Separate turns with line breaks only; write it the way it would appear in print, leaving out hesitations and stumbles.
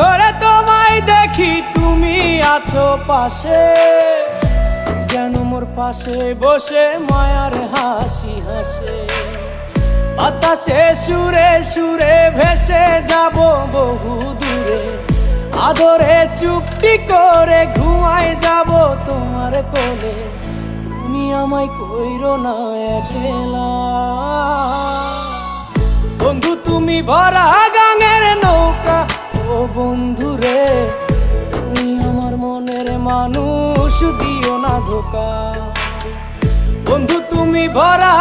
ঘরে তোমায় দেখি তুমি আছো পাশে, যেন মোর পাশে বসে মায়ার হাসি হাসে। বাতাসে সুরে সুরে ভেসে যাব বহু দূরে, আদরে চুপটি করে ঘুমায় যাব তোমার কোলে। তুমি আমায় কইরো না একলা বন্ধু, তুমি ভরা গাঙের নৌকা। ও বন্ধু রে, তুমি আমার মনের মানুষ, দিও না ধোকা। বন্ধু তুমি ভরা